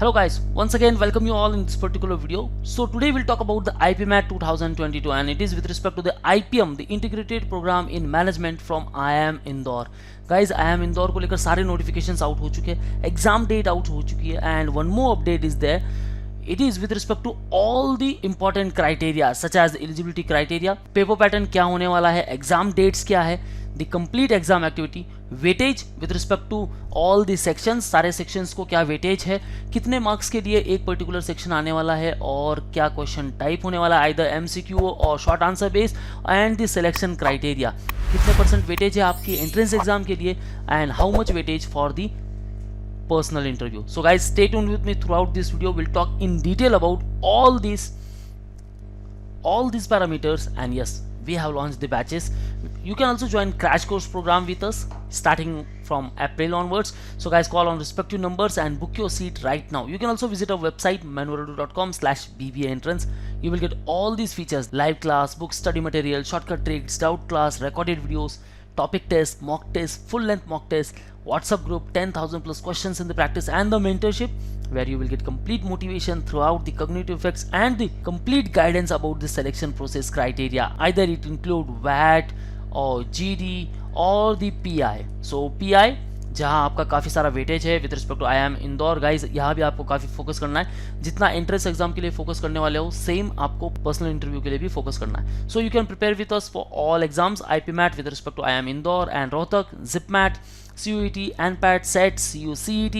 Hello guys, once again welcome you all in this particular video. So today we'll talk about the IPMAT 2022 and it is with respect to the IPM, the Integrated Program in Management from IIM Indore. Guys, IIM Indore को लेकर सारे notifications out हो चुके हैं, exam date out हो चुकी है and one more update is there. It is with respect to all the important criteria such as the eligibility criteria, paper pattern क्या होने वाला है, exam dates क्या है, the complete exam activity, weightage with respect to all the sections, सारे sections को क्या weightage है, कितने मार्क्स के लिए एक पर्टिकुलर सेक्शन आने वाला है और क्या क्वेश्चन टाइप होने वाला है, आइदर एमसीक्यू और short answer based, and the selection criteria, कितने परसेंट वेटेज है आपकी एंट्रेंस एग्जाम के लिए and how much weightage for the personal interview. So guys, stay tuned with me throughout this video. We'll talk in detail about all these parameters, and yes, we have launched the batches. You can also join crash course program with us starting from April onwards. So guys, call on respective numbers and book your seat right now. You can also visit our website manualadu.com/BBA entrance. You will get all these features: live class, book study material, shortcut tricks, doubt class, recorded videos, topic test, mock test, full length mock test, WhatsApp group, 10,000 plus questions in the practice, and the mentorship where you will get complete motivation throughout the cognitive effects and the complete guidance about the selection process criteria. Either it include VAT or GD or the PI. So PI जहाँ आपका काफ़ी सारा weightage है with respect to IIM Indore. Guys यहाँ भी आपको काफ़ी focus करना है, जितना एंट्रेंस एग्जाम के लिए फोकस करने वाले हो सेम आपको पर्सनल इंटरव्यू के लिए भी फोकस करना है. So you can prepare with us for all exams, IPMAT with respect to IIM Indore and Rohtak, ZipMAT, CUET, NPAT, SET, CUCET,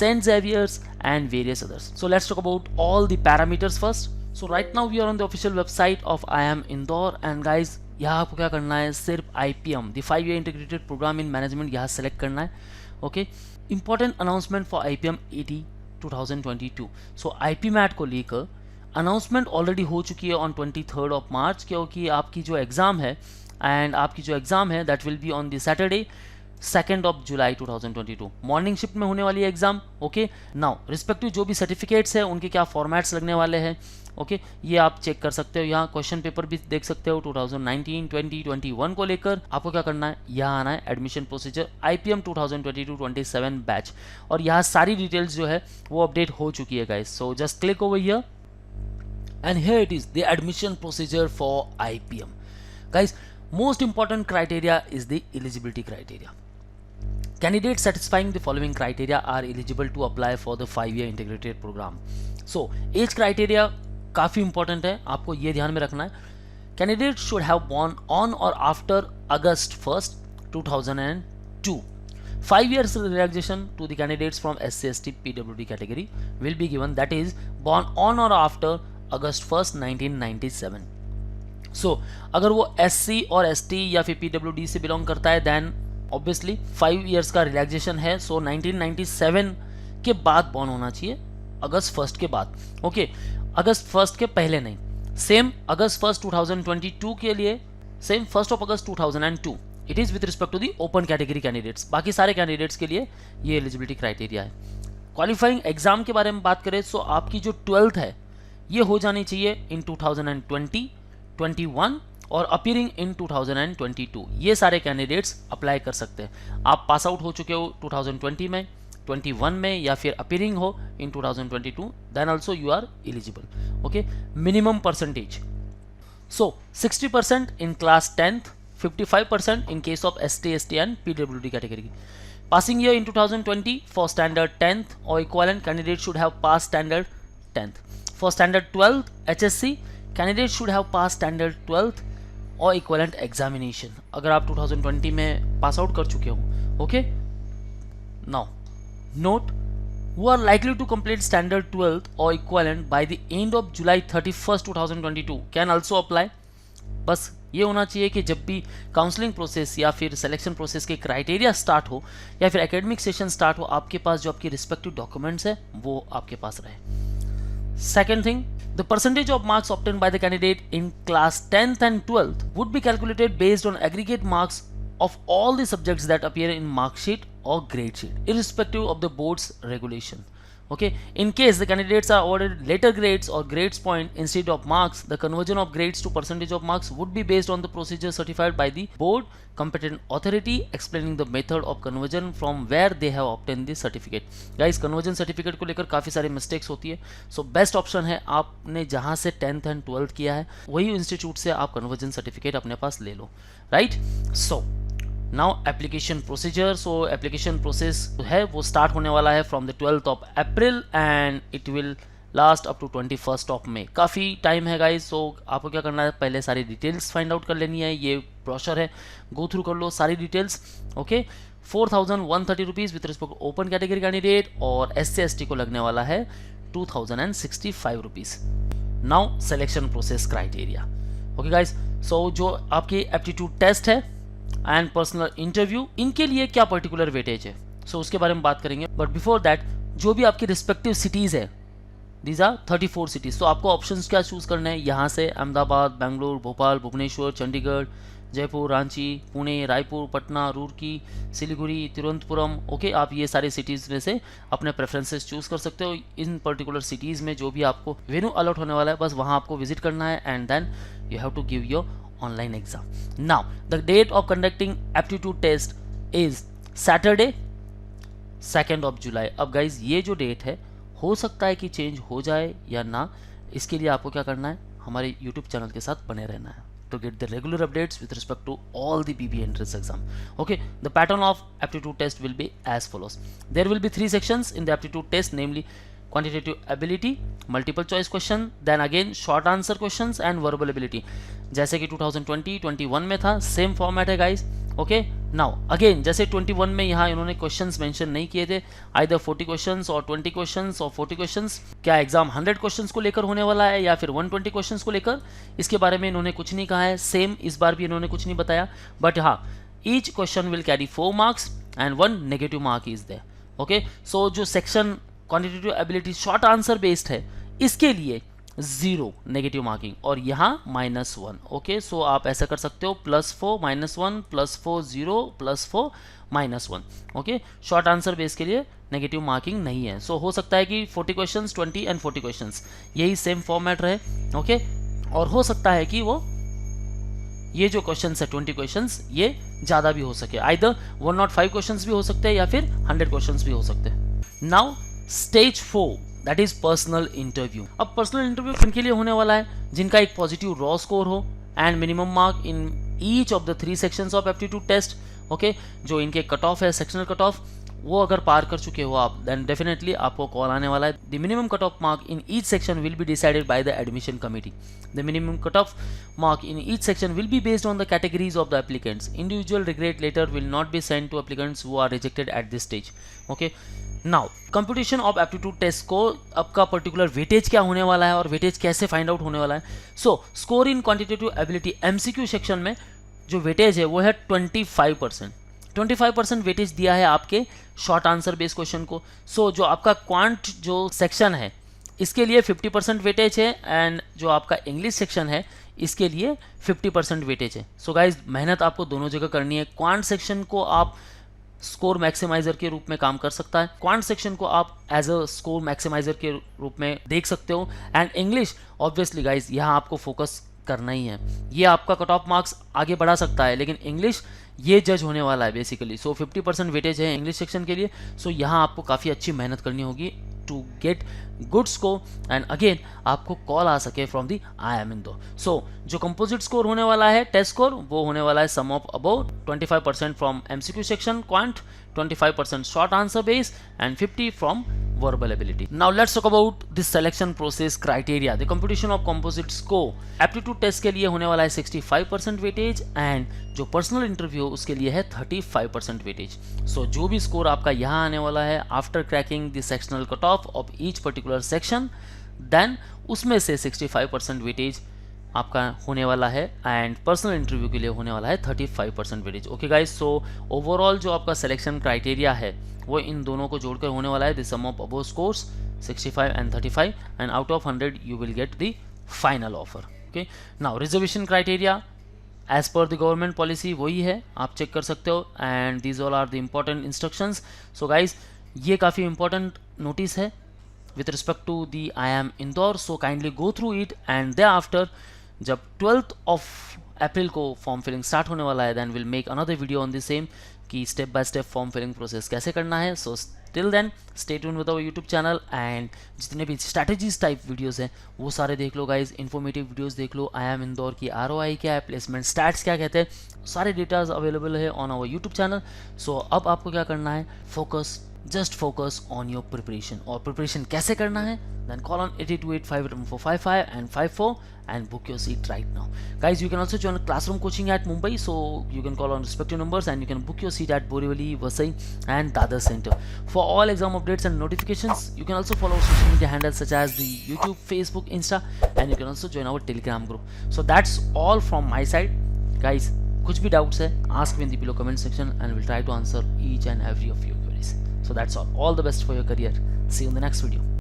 St. Xavier's and various others. So let's talk about all the parameters first. So right now we are on the official website of IIM Indore and guys यहाँ आपको क्या करना है, सिर्फ IPM the 5-year integrated programme in management यहाँ select करना है. Okay, important announcement for IPM 80 2022. So IPMAT को लेकर अनाउंसमेंट ऑलरेडी हो चुकी है ऑन 23rd of March, क्योंकि आपकी जो एग्ज़ाम है that will be on the Saturday 2nd of July 2022. Morning shift में होने वाली है एग्जाम. ओके, नाउ रिस्पेक्टिव जो भी सर्टिफिकेट्स है उनके क्या फॉर्मेट्स लगने वाले हैं. ओके, ये आप चेक कर सकते हो. यहाँ क्वेश्चन पेपर भी देख सकते हो 2019, 20, 21 को लेकर. आपको क्या करना है, यहाँ आना है एडमिशन प्रोसीजर IPM 2022-27 बैच, और यहाँ सारी डिटेल्स जो है वो अपडेट हो चुकी है guys. So just click over here and here it is the admission procedure for IPM. Guys, most important criteria is the eligibility criteria. Candidates satisfying the following criteria are eligible to apply for the 5-year integrated program. So, age criteria काफ़ी important है, आपको ये ध्यान में रखना है. Candidates should have born on or after August 1st, 2002. 5 years relaxation to the candidates from SC/ST PWD category will be given, that is born on or after August 1st, 1997. So, अगर वो SC और ST या फिर PWD से belong करता है then obviously 5 years का relaxation है. सो 1997 के बाद बॉर्न होना चाहिए, अगस्त 1st के बाद. ओके, अगस्त 1st के पहले नहीं. सेम अगस्त 1st 2022 के लिए same 1st of August 2002. It is with respect to the open category candidates. बाकी सारे कैंडिडेट्स के लिए ये एलिजिबिलिटी क्राइटेरिया है. क्वालिफाइंग एग्जाम के बारे में बात करें तो आपकी जो 12th है ये हो जानी चाहिए इन 2020, 21 और अपीयरिंग इन 2022. ये सारे कैंडिडेट्स अप्लाई कर सकते हैं. आप पास आउट हो चुके हो 2020 में, 21 में या फिर अपीयरिंग हो in 2022, then also you are eligible. Okay, minimum percentage so 60% in class 10th, 55% in case of ST, ST and PWD category. Passing year in 2020 for standard 10th और equivalent candidate should have pass standard 10th. For standard 12th HSC candidate should have pass standard 12th और equivalent examination, अगर आप 2020 में pass out कर चुके हो. Okay, now note, who are likely to complete standard 12th or equivalent by the end of July 31st 2022 can also apply. बस ये होना चाहिए कि जब भी काउंसलिंग प्रोसेस या फिर सिलेक्शन प्रोसेस के क्राइटेरिया स्टार्ट हो या फिर एकेडमिक सेशन स्टार्ट हो, आपके पास जो आपके रिस्पेक्टिव डॉक्यूमेंट्स है वो आपके पास रहे. Second thing, the percentage of marks obtained by the candidate in class 10th and 12th would be calculated based on aggregate marks of all the subjects that appear in mark sheet or grade sheet, irrespective of the board's regulation. Okay, in case the candidates are awarded later grades or grades point instead of marks, the conversion of grades to percentage of marks would be based on the procedure certified by the board competent authority, explaining the method of conversion from where they have obtained the certificate. Guys, conversion certificate को लेकर काफ़ी सारी mistakes होती है, so best option है आपने जहाँ से 10th एंड 12th किया है वही इंस्टीट्यूट से आप कन्वर्जन सर्टिफिकेट अपने पास ले लो, right. So now application procedure. So application process है वो स्टार्ट होने वाला है from the 12th of April and it will last up to 21st of May. काफ़ी टाइम है गाइज। सो आपको क्या करना है, पहले सारी डिटेल्स फाइंड आउट कर लेनी है, ये ब्रोशर है, गो थ्रू कर लो सारी details. Okay, 4130 rupees with respect open category candidate, और SC/ST को लगने वाला है 2065 rupees. Now selection process criteria. Okay guys, so जो आपकी एप्टीट्यूड टेस्ट है एंड पर्सनल इंटरव्यू, इनके लिए क्या पर्टिकुलर वेटेज है, सो उसके बारे में बात करेंगे। बट बिफोर दैट, जो भी आपकी रिस्पेक्टिव सिटीज़ है, दीज आर 34 सिटीज़। तो आपको ऑप्शंस क्या चूज़ करना है, यहाँ से अहमदाबाद, बेंगलोर, भोपाल, भुवनेश्वर, चंडीगढ़, जयपुर, रांची, पुणे, रायपुर, पटना, रुड़की, सिलीगुड़ी, तिरुवनंतपुरम। ओके, आप ये सारे सिटीज़ में से अपने प्रेफरेंसेस चूज़ कर सकते हो। इन पर्टिकुलर सिटीज़ में जो भी आपको वेन्यू अलॉट होने वाला है, बस वहाँ आपको विजिट करना है and then you have to give your online exam. Now the date of conducting aptitude test is Saturday 2nd of July. अब गाइज ये जो डेट है हो सकता है कि चेंज हो जाए या ना, इसके लिए आपको क्या करना है, हमारे YouTube चैनल के साथ बने रहना है to get the regular updates with respect to all the PB entrance exam. Okay, the pattern of aptitude test will be as follows. There will be 3 sections in the aptitude test, namely quantitative ability, multiple choice question, then again short answer questions and verbal ability, जैसे कि 2020-21 में था, same format है guys. Okay, now again जैसे 21 में यहाँ इन्होंने questions mention नहीं किए थे, आइदर 40 क्वेश्चंस और 20 क्वेश्चंस और 40 क्वेश्चंस। क्या एग्जाम 100 क्वेश्चंस को लेकर होने वाला है या फिर 120 क्वेश्चंस को लेकर, इसके बारे में इन्होंने कुछ नहीं कहा है। सेम इस बार भी इन्होंने कुछ नहीं बताया, बट हाँ, each question will carry 4 marks and 1 negative mark is there. Okay, so जो section quantitative ability short answer based है, इसके लिए 0 नेगेटिव मार्किंग और यहाँ -1। ओके, सो आप ऐसा कर सकते हो +4 -1 +4 0 +4 -1। ओके, शॉर्ट आंसर बेस के लिए नेगेटिव मार्किंग नहीं है। सो हो सकता है कि 40 क्वेश्चंस 20 एंड 40 क्वेश्चंस यही सेम फॉर्मेट रहे। ओके, और हो सकता है कि वो ये जो क्वेश्चंस है 20 क्वेश्चंस ये ज़्यादा भी हो सके, आइदर 105 क्वेश्चंस भी हो सकते हैं या फिर 100 क्वेश्चंस भी हो सकते हैं। Now stage 4 that is personal interview. अब पर्सनल इंटरव्यू किन के लिए होने वाला है, जिनका एक पॉजिटिव रॉ स्कोर हो and minimum mark in each of the 3 sections of aptitude test. Okay, जो इनके कट ऑफ है, सेक्शनल कट ऑफ, वो अगर पार कर चुके हो आप, देन डेफिनेटली आपको कॉल आने वाला है। The minimum cut off mark in each section will be decided by the admission committee. The minimum cut off mark in each section will be based on the categories of the applicants. Individual regret letter will not be sent to applicants who are rejected at this stage. Okay, now computation of aptitude test को आपका particular weightage क्या होने वाला है और weightage कैसे find out होने वाला है। So score in quantitative ability MCQ section में जो वेटेज है वो है 25%। 25% वेटेज दिया है आपके शॉर्ट आंसर बेस्ड क्वेश्चन को। सो जो आपका क्वांट जो सेक्शन है इसके लिए 50% वेटेज है एंड जो आपका इंग्लिश सेक्शन है इसके लिए 50% वेटेज है। सो गाइज मेहनत आपको दोनों जगह करनी है। क्वांट सेक्शन को आप स्कोर मैक्सिमाइजर के रूप में काम कर सकता है, क्वांट सेक्शन को आप एज अ स्कोर मैक्सिमाइजर के रूप में देख सकते हो, एंड इंग्लिश ऑब्वियसली गाइज यहाँ आपको फोकस करना ही है। ये आपका कट ऑफ मार्क्स आगे बढ़ा सकता है लेकिन इंग्लिश ये जज होने वाला है बेसिकली। सो 50% वेटेज है इंग्लिश सेक्शन के लिए। सो यहाँ आपको काफ़ी अच्छी मेहनत करनी होगी to get good score and again आपको कॉल आ सके from the IIM Indore. So जो कंपोजिट स्कोर होने वाला है टेस्ट स्कोर वो होने वाला है sum of above 25% from MCQ section quant, 25% short answer base and 50 from verbal ability. Now let's talk about the selection process criteria. The computation of composite score aptitude test के लिए होने वाला है 65% weightage and जो personal interview उसके लिए है 35% weightage. सो जो भी स्कोर आपका यहाँ आने वाला है after cracking the sectional cut off of each particular section, then उसमें से 65% वेटेज आपका होने वाला है एंड पर्सनल इंटरव्यू के लिए होने वाला है 35% weightage. Okay guys, so overall जो आपका सिलेक्शन क्राइटेरिया है वो इन दोनों को जोड़कर होने वाला है the sum of above scores 65 and 35 and out of 100 you will get the final offer. Okay, now reservation criteria as per the government policy वही है, आप चेक कर सकते हो and these all are the important instructions. So guys ये काफ़ी important notice है with respect to the IIM Indore. So kindly go through it, and thereafter जब 12th of April को फॉर्म फिलिंग स्टार्ट होने वाला है, then will make another video on the same कि step by step form filling process कैसे करना है. So till then stay tuned with our YouTube channel, and जितने भी स्ट्रैटेजीज टाइप वीडियोस हैं वो सारे देख लो गाइज. इन्फॉर्मेटिव वीडियोस देख लो. IIM इंदौर की ROI क्या है, प्लेसमेंट स्टैट्स क्या कहते हैं, सारे डेटाज अवेलेबल है ऑन आवर यूट्यूब चैनल. सो अब आपको क्या करना है, focus, just focus on your preparation. और preparation कैसे करना है, then call on 8228514455 and 54 and book your seat right now. Guys, you can also join classroom coaching at Mumbai, so you can call on respective numbers and you can book your seat at Borivali, Vasai and Dadar Center. For all exam updates and notifications, you can also follow our social media handles such as the YouTube, Facebook, Insta, and you can also join our Telegram group. So that's all from my side. Guys, कुछ भी doubts है, ask me in the below comment section and we'll try to answer each and every of your queries. So that's all the best for your career. See you in the next video.